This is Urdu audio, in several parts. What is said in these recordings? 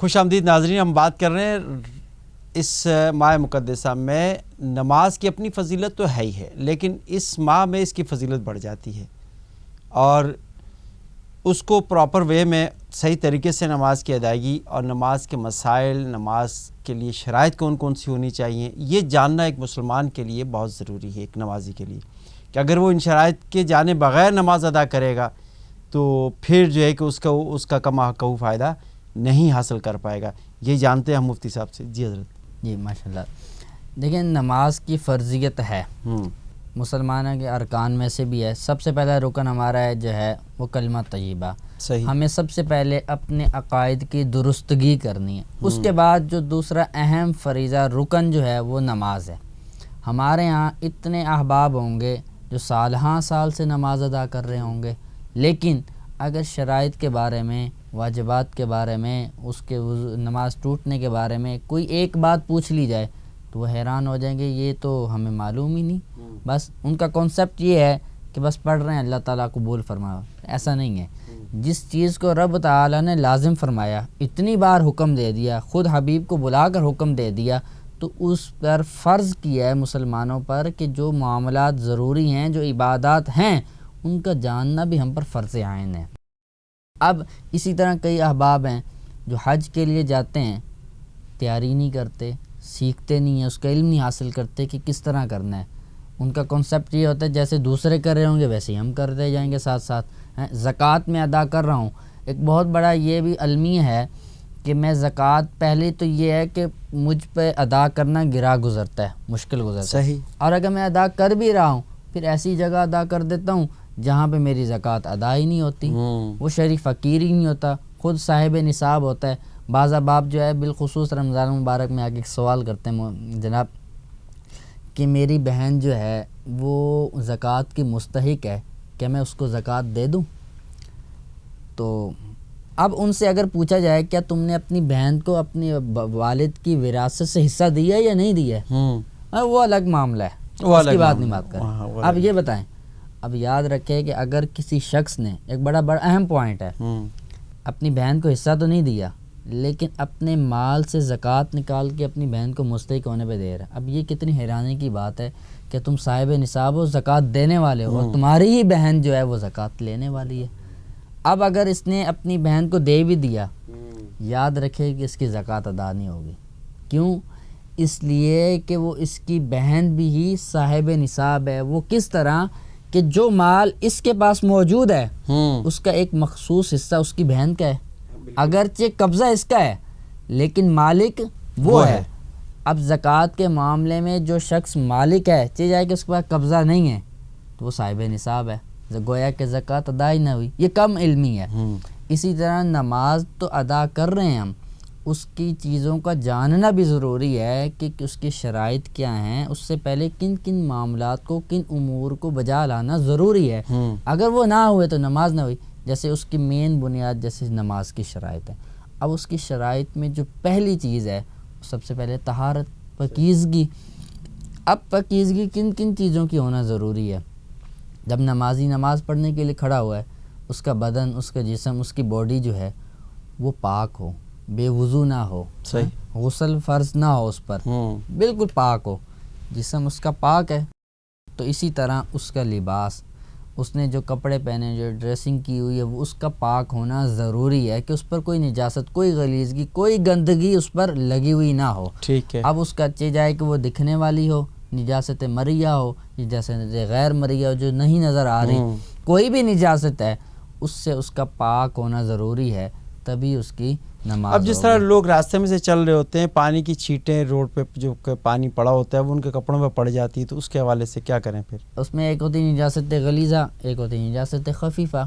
خوش آمدید ناظرین، ہم بات کر رہے ہیں اس ماہ مقدسہ میں نماز کی اپنی فضیلت تو ہے ہی ہے، لیکن اس ماہ میں اس کی فضیلت بڑھ جاتی ہے اور اس کو پراپر وے میں صحیح طریقے سے نماز کی ادائیگی اور نماز کے مسائل، نماز کے لیے شرائط کون کون سی ہونی چاہیے، یہ جاننا ایک مسلمان کے لیے بہت ضروری ہے، ایک نمازی کے لیے، کہ اگر وہ ان شرائط کے جانے بغیر نماز ادا کرے گا تو پھر جو ہے کہ اس کا کما حق فائدہ نہیں حاصل کر پائے گا۔ یہ جانتے ہیں ہم مفتی صاحب سے۔ جی حضرت۔ جی ماشاء اللہ، دیکھیں نماز کی فرضیت ہے، مسلمانوں کے ارکان میں سے بھی ہے۔ سب سے پہلا رکن ہمارا ہے جو ہے وہ کلمہ طیبہ، صحیح۔ ہمیں سب سے پہلے اپنے عقائد کی درستگی کرنی ہے۔ اس کے بعد جو دوسرا اہم فریضہ رکن جو ہے وہ نماز ہے۔ ہمارے ہاں اتنے احباب ہوں گے جو سالہاں سال سے نماز ادا کر رہے ہوں گے، لیکن اگر شرائط کے بارے میں، واجبات کے بارے میں، اس کے نماز ٹوٹنے کے بارے میں کوئی ایک بات پوچھ لی جائے تو وہ حیران ہو جائیں گے، یہ تو ہمیں معلوم ہی نہیں۔ بس ان کا کانسیپٹ یہ ہے کہ بس پڑھ رہے ہیں اللہ تعالیٰ قبول فرمایا۔ ایسا نہیں ہے۔ جس چیز کو رب تعالیٰ نے لازم فرمایا، اتنی بار حکم دے دیا، خود حبیب کو بلا کر حکم دے دیا، تو اس پر فرض کیا ہے مسلمانوں پر کہ جو معاملات ضروری ہیں، جو عبادات ہیں، ان کا جاننا بھی ہم پر فرض عین ہے۔ اب اسی طرح کئی احباب ہیں جو حج کے لیے جاتے ہیں، تیاری نہیں کرتے، سیکھتے نہیں ہیں، اس کا علم نہیں حاصل کرتے کہ کس طرح کرنا ہے۔ ان کا کنسیپٹ یہ ہوتا ہے جیسے دوسرے کر رہے ہوں گے ویسے ہی ہم کرتے جائیں گے ساتھ ساتھ۔ زکوٰۃ میں ادا کر رہا ہوں، ایک بہت بڑا یہ بھی المیہ ہے کہ میں زکوٰۃ، پہلے تو یہ ہے کہ مجھ پہ ادا کرنا گرا گزرتا ہے، مشکل گزرتا ہے، صحیح۔ اور اگر میں ادا کر بھی رہا ہوں پھر ایسی جگہ ادا کر دیتا ہوں جہاں پہ میری زکوٰۃ ادا ہی نہیں ہوتی، وہ شریف فقیر ہی نہیں ہوتا، خود صاحب نصاب ہوتا ہے۔ بعض احباب جو ہے بالخصوص رمضان مبارک میں آگے ایک سوال کرتے ہیں جناب کہ میری بہن جو ہے وہ زکوٰۃ کی مستحق ہے، کہ میں اس کو زکوٰۃ دے دوں؟ تو اب ان سے اگر پوچھا جائے کیا تم نے اپنی بہن کو اپنی والد کی وراثت سے حصہ دیا یا نہیں دیا ہے، وہ الگ معاملہ ہے، اس کی بات نہیں بات کریں۔ اب یہ بتائیں، اب یاد رکھیں کہ اگر کسی شخص نے، ایک بڑا اہم پوائنٹ ہے، اپنی بہن کو حصہ تو نہیں دیا لیکن اپنے مال سے زکوٰۃ نکال کے اپنی بہن کو مستحق ہونے پہ دے رہا ہے۔ اب یہ کتنی حیرانی کی بات ہے کہ تم صاحب نصاب ہو، زکوٰۃ دینے والے ہو، اور تمہاری ہی بہن جو ہے وہ زکوٰۃ لینے والی ہے۔ اب اگر اس نے اپنی بہن کو دے بھی دیا، یاد رکھے کہ اس کی زکوٰۃ ادا نہیں ہوگی۔ کیوں؟ اس لیے کہ وہ اس کی بہن بھی ہی صاحب نصاب ہے۔ وہ کس طرح کہ جو مال اس کے پاس موجود ہے اس کا ایک مخصوص حصہ اس کی بہن کا ہے، اگرچہ قبضہ اس کا ہے لیکن مالک وہ ہے۔ اب زکوٰۃ کے معاملے میں جو شخص مالک ہے، چاہے جائے کہ اس کے پاس قبضہ نہیں ہے، تو وہ صاحب نصاب ہے، گویا کہ زکوٰۃ ادا ہی نہ ہوئی۔ یہ کم علمی ہے۔ اسی طرح نماز تو ادا کر رہے ہیں ہم، اس کی چیزوں کا جاننا بھی ضروری ہے کہ اس کی شرائط کیا ہیں، اس سے پہلے کن کن معاملات کو، کن امور کو بجا لانا ضروری ہے۔ اگر وہ نہ ہوئے تو نماز نہ ہوئی۔ جیسے اس کی مین بنیاد جیسے نماز کی شرائط ہے، اب اس کی شرائط میں جو پہلی چیز ہے سب سے پہلے طہارت، پاکیزگی۔ اب پاکیزگی کن کن چیزوں کی ہونا ضروری ہے؟ جب نمازی نماز پڑھنے کے لیے کھڑا ہوا ہے، اس کا بدن، اس کا جسم، اس کی باڈی جو ہے وہ پاک ہو، بے وضو نہ ہو، صحیح غسل فرض نہ ہو اس پر، بالکل پاک ہو، جسم اس کا پاک ہے۔ تو اسی طرح اس کا لباس، اس نے جو کپڑے پہنے، جو ڈریسنگ کی ہوئی ہے، وہ اس کا پاک ہونا ضروری ہے کہ اس پر کوئی نجاست، کوئی غلیظگی، کوئی گندگی اس پر لگی ہوئی نہ ہو۔ ٹھیک ہے۔ اب اس کا چاہے جائے کہ وہ دکھنے والی ہو، نجاست مریہ ہو، نجاست غیر مریہ ہو جو نہیں نظر آ رہی، کوئی بھی نجاست ہے، اس سے اس کا پاک ہونا ضروری ہے، تبھی اس کی نماز۔ اب جس طرح لوگ راستے میں سے چل رہے ہوتے ہیں، پانی کی چھینٹیں روڈ پہ جو پانی پڑا ہوتا ہے وہ ان کے کپڑوں پہ پڑ جاتی ہے، تو اس کے حوالے سے کیا کریں پھر؟ اس میں ایک ہوتی نجاست غلیظہ، ایک ہوتی نجاست خفیفہ۔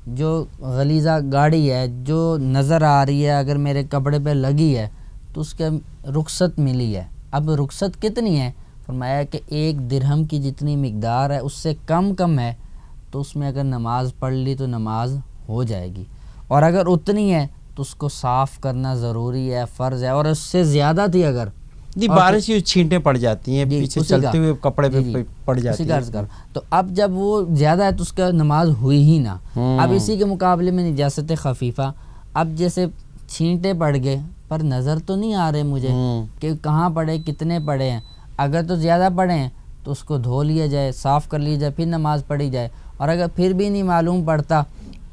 جو غلیظہ گاڑی ہے، جو نظر آ رہی ہے، اگر میرے کپڑے پہ لگی ہے تو اس کے رخصت ملی ہے۔ اب رخصت کتنی ہے؟ فرمایا کہ 1 درہم کی جتنی مقدار ہے، اس سے کم ہے تو اس میں اگر نماز پڑھ لی تو نماز ہو جائے گی، اور اگر اتنی ہے تو اس کو صاف کرنا ضروری ہے، فرض ہے، اور اس سے زیادہ تھی اگر جی بارش کی چھینٹیں پڑ جاتی ہیں، پیچھے چلتے ہوئے کپڑے پہ پڑ جاتی ہیں، تو اب جب وہ زیادہ ہے تو اس کا نماز ہوئی ہی نہ۔ اب اسی کے مقابلے میں نجاست خفیفہ، اب جیسے چھینٹے پڑ گئے پر نظر تو نہیں آ رہے مجھے کہ کہاں پڑھے کتنے پڑھے ہیں. اگر تو زیادہ پڑھے ہیں تو اس کو دھو لیا جائے, صاف کر لیا جائے, پھر نماز پڑھی جائے. اور اگر پھر بھی نہیں معلوم پڑتا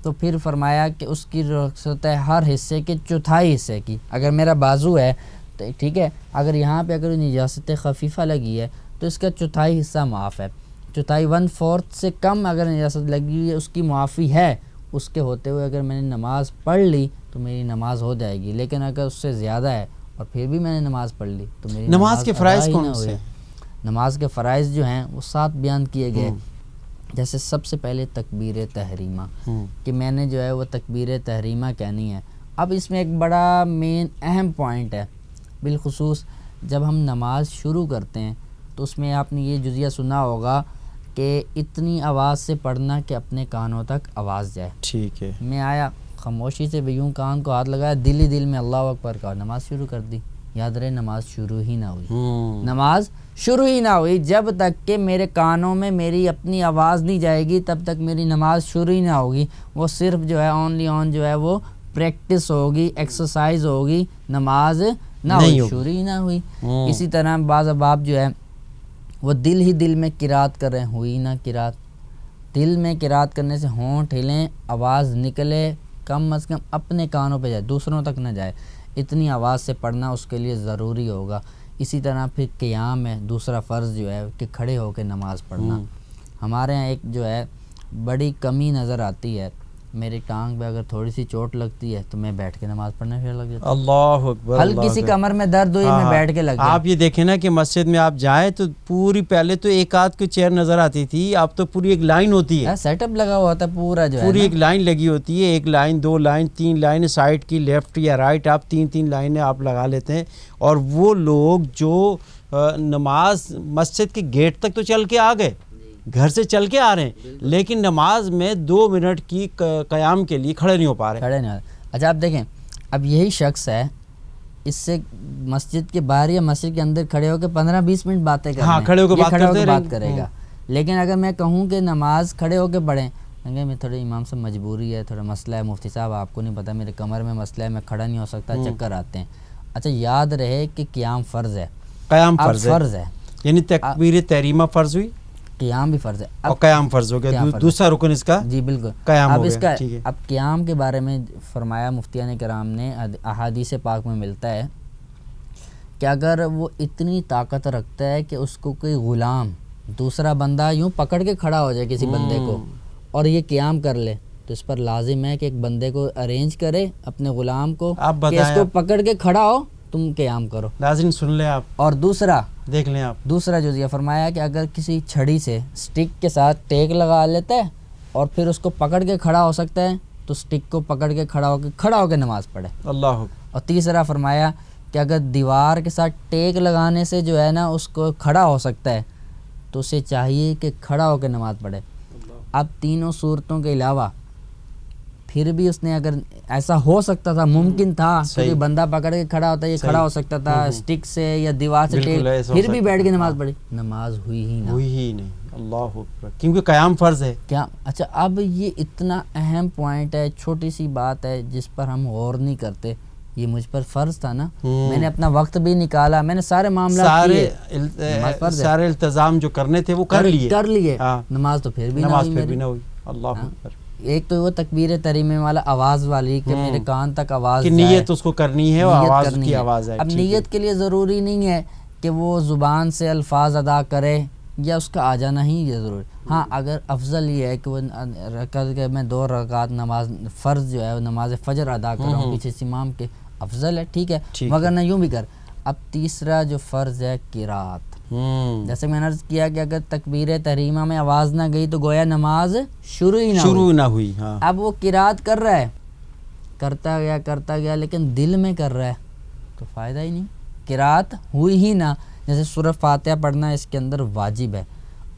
تو پھر فرمایا کہ اس کی رخصت ہے ہر حصے کے چوتھائی حصے کی. اگر میرا بازو ہے تو ٹھیک ہے, اگر یہاں پہ اگر نجاست خفیفہ لگی ہے تو اس کا چوتھائی حصہ معاف ہے. چوتھائی 1/4 سے کم اگر نجاست لگی ہوئی ہے اس کی معافی ہے. اس کے ہوتے ہوئے اگر میں نے نماز پڑھ لی تو میری نماز ہو جائے گی. لیکن اگر اس سے زیادہ ہے اور پھر بھی میں نے نماز پڑھ لی تو میری نماز کے فرائض کون سے؟ نماز کے فرائض جو ہیں وہ 7 بیان کیے گئے. جیسے سب سے پہلے تکبیر تحریمہ, کہ میں نے جو ہے وہ تکبیر تحریمہ کہنی ہے. اب اس میں ایک بڑا مین اہم پوائنٹ ہے, بالخصوص جب ہم نماز شروع کرتے ہیں تو اس میں آپ نے یہ جزیہ سنا ہوگا کہ اتنی آواز سے پڑھنا کہ اپنے کانوں تک آواز جائے. ٹھیک ہے. میں آیا خاموشی سے بھی یوں کان کو ہاتھ لگایا, دل ہی دل میں اللہ اکبر کہا, نماز شروع کر دی. یاد رہے نماز شروع ہی نہ ہوئی, نماز شروع ہی نہ ہوئی. جب تک کہ میرے کانوں میں میری اپنی آواز نہیں جائے گی تب تک میری نماز شروع ہی نہ ہوگی. وہ صرف جو ہے اونلی آن جو ہے وہ پریکٹس ہوگی, ایکسرسائز ہوگی, نماز نہ ہوئی, شروع ہی نہ ہوئی. اسی طرح بعض احباب جو ہے وہ دل ہی دل میں قرات کر رہے ہیں, ہوئی نہ قرات. دل میں قرات کرنے سے ہونٹ ہلیں, آواز نکلے, کم از کم اپنے کانوں پہ جائے, دوسروں تک نہ جائے. اتنی آواز سے پڑھنا اس کے لیے ضروری ہوگا. اسی طرح پھر قیام ہے, دوسرا فرض جو ہے کہ کھڑے ہو کے نماز پڑھنا. ہمارے ہاں ایک جو ہے بڑی کمی نظر آتی ہے, میری ٹانگ پہ اگر تھوڑی سی چوٹ لگتی ہے تو میں بیٹھ کے نماز پڑھنے پھر لگ جاتا ہوں. اللہ اکبر. ہلکی سی کمر میں درد ہوئی میں بیٹھ کے لگ گیا. آپ یہ دیکھیں نا کہ مسجد میں آپ جائیں تو پوری, پہلے تو ایک آدھ کی چیئر نظر آتی تھی, اب تو پوری ایک لائن ہوتی ہے, سیٹ اپ لگا ہوا ہوتا ہے پورا, جو ہے پوری ایک لائن لگی ہوتی ہے. 1 لائن 2 لائن 3 لائن سائڈ کی, لیفٹ یا رائٹ, آپ 3 لائنیں آپ لگا لیتے ہیں. اور وہ لوگ جو نماز مسجد کے گیٹ تک تو چل کے آ گئے, گھر سے چل کے آ رہے ہیں, لیکن نماز میں 2 منٹ کی قیام کے لیے کھڑے نہیں ہو پا رہے. اچھا آپ دیکھیں, اب یہی شخص ہے, اس سے مسجد کے باہر یا مسجد کے اندر کھڑے ہو کے 15-20 منٹ باتیں کریں, کھڑے ہو کے بات کرے گا. لیکن اگر میں کہوں کہ نماز کھڑے ہو کے پڑھیں, میں تھوڑی امام سے مجبوری ہے, تھوڑا مسئلہ ہے, مفتی صاحب آپ کو نہیں پتہ میرے کمر میں مسئلہ ہے, میں کھڑا نہیں ہو سکتا, چکر آتے ہیں. اچھا یاد رہے کہ قیام فرض ہے, قیام فرض ہے, یعنی تکبیر تحریمہ فرض ہوئی, قیام بھی فرض ہے, اور قیام فرض ہو گیا, دوسرا رکن اس کا. جی بالکل, قیام اب ہو اس کا گیا. اب قیام کے بارے میں فرمایا مفتیان کرام نے, احادیث پاک میں ملتا ہے کہ اگر وہ اتنی طاقت رکھتا ہے کہ اس کو کوئی غلام دوسرا بندہ یوں پکڑ کے کھڑا ہو جائے کسی بندے کو اور یہ قیام کر لے, تو اس پر لازم ہے کہ ایک بندے کو ارینج کرے اپنے غلام کو کہ اس کو پکڑ کے کھڑا ہو, تم قیام کرو. ناظرین سن لیں آپ, اور دوسرا دیکھ لیں آپ, دوسرا جو یہ فرمایا کہ اگر کسی چھڑی سے سٹک کے ساتھ ٹیک لگا لیتا ہے اور پھر اس کو پکڑ کے کھڑا ہو سکتا ہے تو سٹک کو پکڑ کے کھڑا ہو کے نماز پڑھے. اللہ. اور تیسرا فرمایا کہ اگر دیوار کے ساتھ ٹیک لگانے سے جو ہے نا اس کو کھڑا ہو سکتا ہے تو اسے چاہیے کہ کھڑا ہو کے نماز پڑھے. اب تینوں صورتوں کے علاوہ پھر بھی اس نے اگر ایسا ہو سکتا تھا, ممکن تھا کہ بندہ پکڑ کے کھڑا ہوتا ہے, یہ کھڑا ہو سکتا تھا سٹک سے یا دیوار سے ٹیک, پھر بھی بیٹھ کے نماز پڑھی, نماز ہوئی ہی نہیں. اللہ اکبر, کیونکہ قیام فرض ہے. کیا اچھا اب یہ اتنا اہم پوائنٹ ہے, چھوٹی سی بات ہے جس پر ہم غور نہیں کرتے. یہ مجھ پر فرض تھا نا, میں نے اپنا وقت بھی نکالا, میں نے سارے معاملات سارے التزام جو کرنے تھے وہ کر لیے, نماز تو پھر بھی نہ ہوئی. اللہ اکبر. ایک تو وہ تکبیر تحریمہ والا آواز والی کہ میرے کان تک آواز جائے, نیت اس کو کرنی ہے اور آواز کی آواز ہے. اب نیت کے لیے ضروری نہیں ہے کہ وہ زبان سے الفاظ ادا کرے یا اس کا آ جانا ہی یہ ضروری. ہاں اگر افضل یہ ہے کہ وہ میں 2 رکعت نماز فرض جو ہے نماز فجر ادا کر رہا ہوں پیچھے سے امام کے, افضل ہے, ٹھیک ہے, مگر نہ یوں بھی کر. اب تیسرا جو فرض ہے قرات, جیسے میں نے عرض کیا کہ اگر تکبیر تحریمہ میں آواز نہ گئی تو گویا نماز شروع ہی نہ ہوئی. اب وہ قرات کر رہا ہے, کرتا گیا لیکن دل میں کر رہا ہے تو فائدہ ہی نہیں, قرات ہوئی ہی نہ. جیسے سورہ فاتحہ پڑھنا اس کے اندر واجب ہے,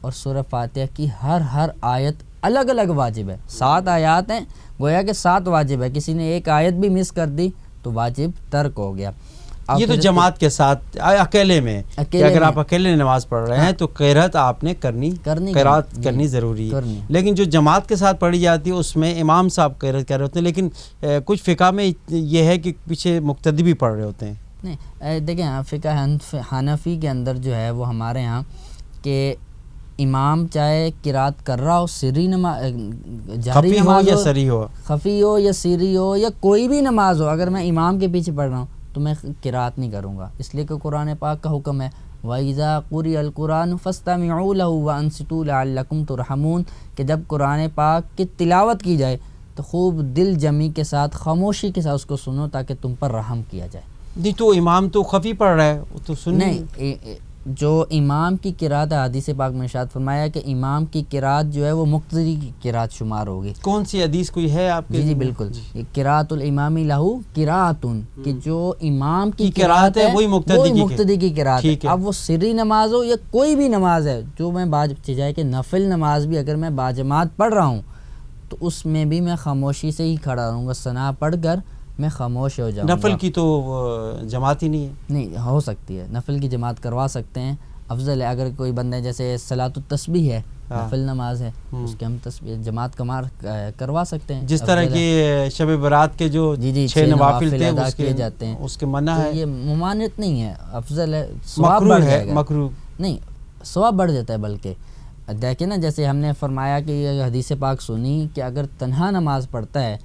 اور سورہ فاتحہ کی ہر آیت الگ الگ واجب ہے. 7 آیات ہیں, گویا کہ 7 واجب ہے, کسی نے ایک آیت بھی مس کر دی تو واجب ترک ہو گیا. یہ تو جماعت کے ساتھ اکیلے میں کہ اگر آپ اکیلے نماز پڑھ رہے ہیں تو قرات آپ نے قرات کرنی ضروری ہے. لیکن جو جماعت کے ساتھ پڑھی جاتی ہے اس میں امام صاحب قرات کر رہے ہوتے ہیں, لیکن کچھ فقہ میں یہ ہے کہ پیچھے مقتدی بھی پڑھ رہے ہوتے ہیں. نہیں دیکھیں فقہ حنفی کے اندر جو ہے وہ ہمارے ہاں کہ امام چاہے قرات کر رہا ہو, سری نماز جہری نماز یا سری ہو, خفی ہو یا سری ہو یا کوئی بھی نماز ہو, اگر میں امام کے پیچھے پڑھ رہا ہوں تو میں قرات نہیں کروں گا, اس لیے کہ قرآن پاک کا حکم ہے وَإِذَا قُرِئَ الْقُرْآنُ فَاسْتَمِعُوا لَهُ وَأَنصِتُوا لَعَلَّكُمْ تُرْحَمُونَ, کہ جب قرآن پاک کی تلاوت کی جائے تو خوب دل جمی کے ساتھ خاموشی کے ساتھ اس کو سنو تاکہ تم پر رحم کیا جائے. جی تو امام تو خفی پڑھ رہا ہے وہ تو سن نہیں, جو امام کی قرات حدیث پاک میں ارشاد فرمایا کہ امام کی قرات جو ہے وہ مقتدی کی قرات شمار ہوگی. کون سی حدیث کوئی ہے آپ کے؟ جی بالکل, قرات الامام لہو قراتن, کہ جو امام کی قرات ہے وہی مقتدی کی قرات ہے. اب وہ سری نماز ہو یا کوئی بھی نماز ہے جو میں جائے کہ نفل نماز بھی اگر میں باجماعت پڑھ رہا ہوں تو اس میں بھی میں خاموشی سے ہی کھڑا رہوں گا, ثنا پڑھ کر میں خاموش ہو جاؤں گا. نفل کی تو جماعت ہی نہیں ہے. نہیں ہو سکتی ہے, نفل کی جماعت کروا سکتے ہیں, افضل ہے. اگر کوئی بندہ جیسے صلاۃ التسبیح ہے, نفل نماز ہے, اس کے ہم جماعت کروا سکتے ہیں. جس طرح کی شب برات کے جو 6 نوافل تھے ادا کیے جاتے ہیں اس کے منع ہے. یہ ممانعت نہیں ہے, افضل ہے, ثواب بڑھ جائے گا. مکروہ نہیں, ثواب بڑھ جاتا ہے. بلکہ دیکھیں نا جیسے ہم نے فرمایا کہ یہ حدیث پاک سنی کہ اگر تنہا نماز پڑھتا ہے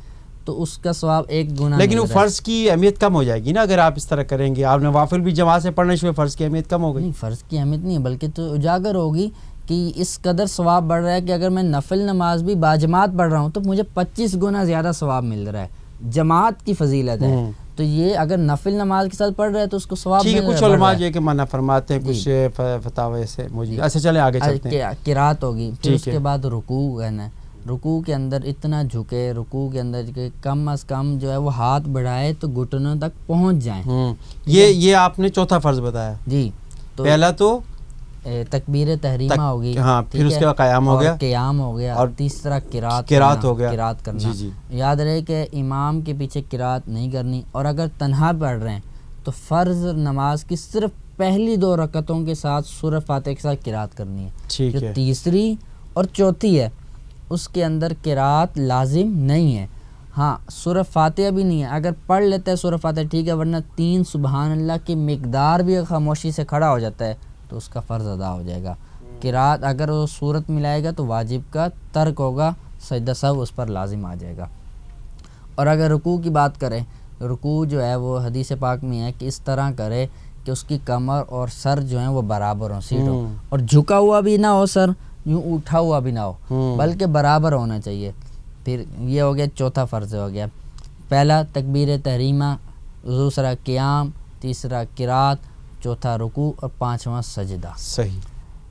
تو اس کا ثواب 1 گنا, لیکن وہ فرض کی اہمیت کم ہو جائے گی نا اگر آپ اس طرح کریں گے. آپ نوافل بھی جماعت سے پڑھنے سے فرض کی اہمیت کم ہو گئی. نہیں, فرض کی اہمیت نہیں ہے بلکہ تو اجاگر ہوگی کہ اس قدر ثواب بڑھ رہا ہے کہ اگر میں نفل نماز بھی باجماعت پڑھ رہا ہوں تو مجھے 25 گنا زیادہ ثواب مل رہا ہے. جماعت کی فضیلت ہے, تو یہ اگر نفل نماز کے ساتھ پڑھ رہے ہیں تو اس کو ثواب مل رہا ہے. کچھ علماء جو کہ منع فرماتے ہیں, کچھ فتاوی سے موجود. اچھا چلیں آگے چلتے ہیں. قرات ہوگی, پھر اس کے بعد رکوع ہے نا, رکوع کے اندر اتنا جھکے, رکوع کے اندر کہ کم از کم جو ہے وہ ہاتھ بڑھائے تو گھٹنوں تک پہنچ جائیں. یہ آپ نے چوتھا فرض بتایا. جی, تو پہلا تو تکبیر تحریمہ ہوگی, ہاں, پھر اس کے بعد قیام ہو گیا, اور تیسرا قرات ہو گیا, قرات کرنا. یاد رہے کہ امام کے پیچھے قرات نہیں کرنی, اور اگر تنہا پڑھ رہے ہیں تو فرض نماز کی صرف پہلی 2 رکعتوں کے ساتھ سورہ فاتحہ کے ساتھ قرات کرنی ہے. جو تیسری اور چوتھی ہے اس کے اندر قرات لازم نہیں ہے. ہاں, سورہ فاتحہ بھی نہیں ہے, اگر پڑھ لیتا ہے سورہ فاتحہ ٹھیک ہے, ورنہ 3 سبحان اللہ کی مقدار بھی خاموشی سے کھڑا ہو جاتا ہے تو اس کا فرض ادا ہو جائے گا. قرات اگر وہ صورت ملائے گا تو واجب کا ترک ہوگا, سجدہ سہو اس پر لازم آ جائے گا. اور اگر رکوع کی بات کریں, رکوع جو ہے وہ حدیث پاک میں ہے کہ اس طرح کرے کہ اس کی کمر اور سر جو ہیں وہ برابر ہوں, سیٹ ہو, اور جھکا ہوا بھی نہ ہو, سر یوں اٹھا ہوا بھی نہ ہو, بلکہ برابر ہونا چاہیے. پھر یہ ہو گیا چوتھا فرض ہو گیا. پہلا تکبیر تحریمہ, دوسرا قیام, تیسرا قرات, چوتھا رکوع, اور 5واں سجدہ. صحیح.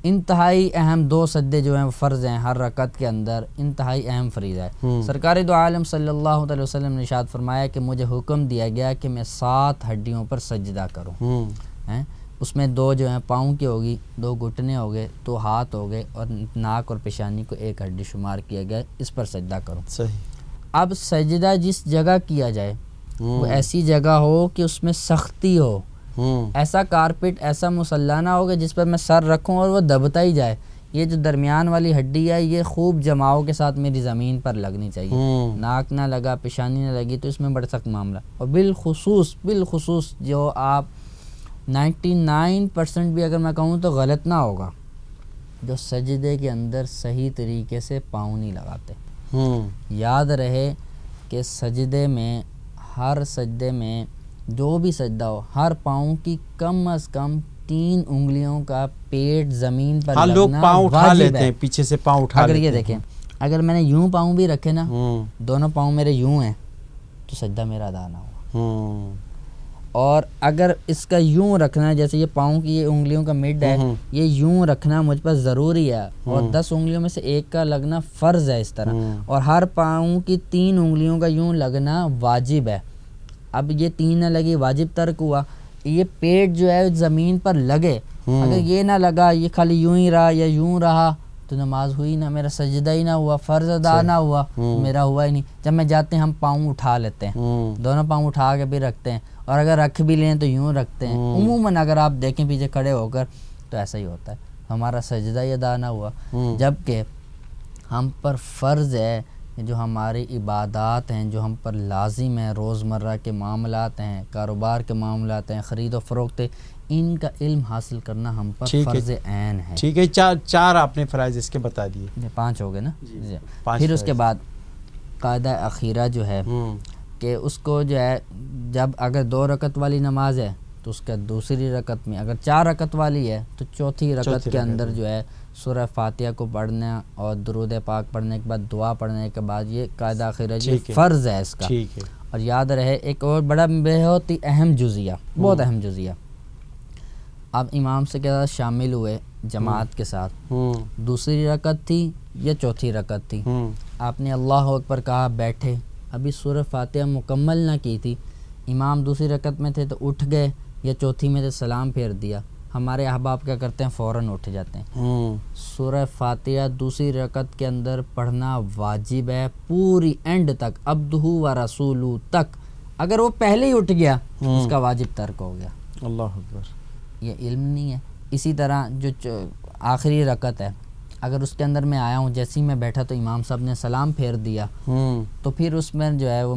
انتہائی اہم 2 سجدے جو ہیں وہ فرض ہیں ہر رکعت کے اندر, انتہائی اہم فریضہ ہے. سرکار دو عالم صلی اللہ علیہ وسلم نے ارشاد فرمایا کہ مجھے حکم دیا گیا کہ میں 7 ہڈیوں پر سجدہ کروں. اس میں 2 جو ہیں پاؤں کی ہوگی, 2 گھٹنے ہو گئے, 2 ہاتھ ہو گئے, اور ناک اور پیشانی کو 1 ہڈی شمار کیا گیا, اس پر سجدہ کروں. صحیح. اب سجدہ جس جگہ کیا جائے وہ ایسی جگہ ہو کہ اس میں سختی ہو, ایسا کارپیٹ, ایسا مصلی نہ ہوگا جس پر میں سر رکھوں اور وہ دبتا ہی جائے. یہ جو درمیان والی ہڈی ہے یہ خوب جماؤ کے ساتھ میری زمین پر لگنی چاہیے. ناک نہ لگا, پیشانی نہ لگی تو اس میں بڑھ سخت معاملہ. اور بالخصوص جو آپ 99% بھی اگر میں کہوں تو غلط نہ ہوگا, جو سجدے کے اندر صحیح طریقے سے پاؤں نہیں لگاتے. یاد رہے کہ سجدے میں, ہر سجدے میں جو بھی سجدہ ہو, ہر پاؤں کی کم از کم 3 انگلیوں کا پیٹ زمین پر لگنا لوگ پاؤں اٹھا لیتے ہیں, پیچھے سے پاؤں اٹھا لیتے ہیں. اگر یہ دیکھیں, اگر میں نے یوں پاؤں بھی رکھے نا, دونوں پاؤں میرے یوں ہیں تو سجدہ میرا ادا نہ ہوا. اور اگر اس کا یوں رکھنا ہے, جیسے یہ پاؤں کی یہ انگلیوں کا مڈ ہے, یہ یوں رکھنا مجھ پر ضروری ہے, اور 10 انگلیوں میں سے 1 کا لگنا فرض ہے اس طرح, اور ہر پاؤں کی 3 انگلیوں کا یوں لگنا واجب ہے. اب یہ 3 نہ لگی, واجب ترک ہوا. یہ پیٹ جو ہے زمین پر لگے, اگر یہ نہ لگا, یہ خالی یوں ہی رہا یا یوں رہا تو نماز ہوئی نہ, میرا سجدہ ہی نہ ہوا, فرض ادا نہ ہوا, میرا ہوا ہی نہیں. جب میں جاتے ہیں ہم پاؤں اٹھا لیتے ہیں, دونوں پاؤں اٹھا کے بھی رکھتے ہیں, اور اگر رکھ بھی لیں تو یوں رکھتے ہیں. عموماً اگر آپ دیکھیں پیچھے کھڑے ہو کر تو ایسا ہی ہوتا ہے. ہمارا سجدہ ہی ادا نہ ہوا. جبکہ ہم پر فرض ہے جو ہماری عبادات ہیں، جو ہم پر لازم ہیں، روزمرہ کے معاملات ہیں، کاروبار کے معاملات ہیں، خرید و فروخت، ان کا علم حاصل کرنا ہم پر فرض عین ہے. ٹھیک ہے، چار آپ نے فرائض اس کے بتا دیے. 5 ہو گئے نا. پھر اس کے بعد قاعدہ اخیرہ جو ہے کہ اس کو جو ہے جب اگر 2 رکعت والی نماز ہے تو اس کا دوسری رکعت میں، اگر 4 رکعت والی ہے تو چوتھی رکعت کے اندر جو ہے سورہ فاتحہ کو پڑھنا اور درود پاک پڑھنے کے بعد دعا پڑھنے کے بعد یہ قاعدہ اخیرہ جو فرض ہے اس کا. اور یاد رہے ایک اور بڑا بہت ہی اہم جزیہ، بہت اہم جزیہ، آپ امام سے کے ساتھ شامل ہوئے جماعت کے ساتھ، دوسری رکعت تھی یا چوتھی رکعت تھی، آپ نے اللہ اکبر کہا، بیٹھے، ابھی سورہ فاتحہ مکمل نہ کی تھی، امام دوسری رکعت میں تھے تو اٹھ گئے یا چوتھی میں تھے سلام پھیر دیا. ہمارے احباب کیا کرتے ہیں، فوراً اٹھ جاتے ہیں. سورہ فاتحہ دوسری رکعت کے اندر پڑھنا واجب ہے پوری اینڈ تک، عبدہ و رسولہ تک. اگر وہ پہلے ہی اٹھ گیا اس کا واجب ترک ہو گیا. اللہ اکبر. یہ علم نہیں ہے. اسی طرح جو آخری رکعت ہے، اگر اس کے اندر میں آیا ہوں، جیسے ہی میں بیٹھا تو امام صاحب نے سلام پھیر دیا، تو پھر اس میں جو ہے وہ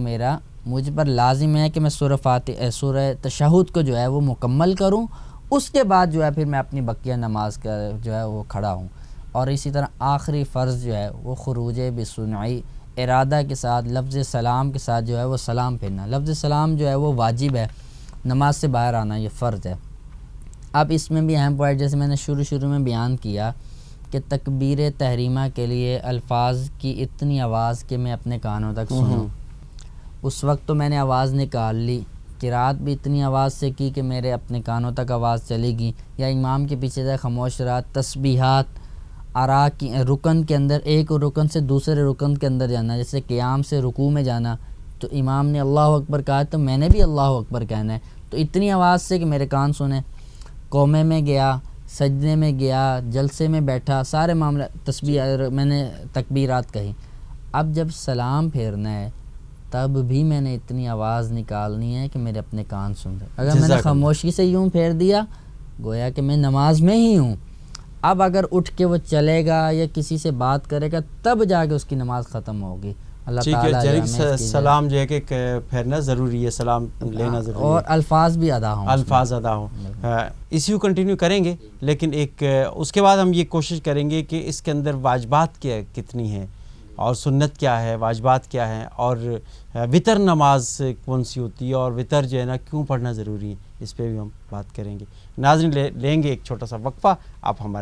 مجھ پر لازم ہے کہ میں سورہ تشہد کو جو ہے وہ مکمل کروں. اس کے بعد جو ہے پھر میں اپنی بقیہ نماز کا جو ہے وہ کھڑا ہوں. اور اسی طرح آخری فرض جو ہے وہ خروج بسنعی ارادہ کے ساتھ لفظ سلام کے ساتھ جو ہے وہ سلام پھیرنا. لفظ سلام جو ہے وہ واجب ہے، نماز سے باہر آنا یہ فرض ہے. اب اس میں بھی اہم پوائنٹ جیسے میں نے شروع میں بیان کیا کہ تکبیر تحریمہ کے لیے الفاظ کی اتنی آواز کہ میں اپنے کانوں تک سنوں. اس وقت تو میں نے آواز نکال لی، قرات بھی اتنی آواز سے کی کہ میرے اپنے کانوں تک آواز چلے گی، یا امام کے پیچھے سے خاموش رہا. تسبیحات آرا کی رکن کے اندر، ایک رکن سے دوسرے رکن کے اندر جانا، جیسے قیام سے رکوع میں جانا، تو امام نے اللہ اکبر کہا تو میں نے بھی اللہ اکبر کہنا ہے. تو اتنی آواز سے کہ میرے کان سنیں. قومے میں گیا، سجدے میں گیا، جلسے میں بیٹھا، سارے معاملہ تسبیح میں نے تکبیرات کہی. اب جب سلام پھیرنا ہے تب بھی میں نے اتنی آواز نکالنی ہے کہ میرے اپنے کان سن رہے. اگر میں نے خاموشی سے یوں پھیر دیا گویا کہ میں نماز میں ہی ہوں. اب اگر اٹھ کے وہ چلے گا یا کسی سے بات کرے گا تب جا کے اس کی نماز ختم ہوگی. اللہ تعالیٰ سلام جو ہے کہ پھیرنا ضروری ہے، سلام لینا ضروری ہے، اور الفاظ بھی ادا ہوں، الفاظ ادا ہوں. اسی کو کنٹینیو کریں گے، لیکن ایک اس کے بعد ہم یہ کوشش کریں گے کہ اس کے اندر واجبات کتنی ہیں اور سنت کیا ہے، واجبات کیا ہیں، اور وطر نماز کون سی ہوتی ہے، اور وطر جو ہے نا کیوں پڑھنا ضروری ہے، اس پہ بھی ہم بات کریں گے. ناظرین لیں گے ایک چھوٹا سا وقفہ، آپ ہمارے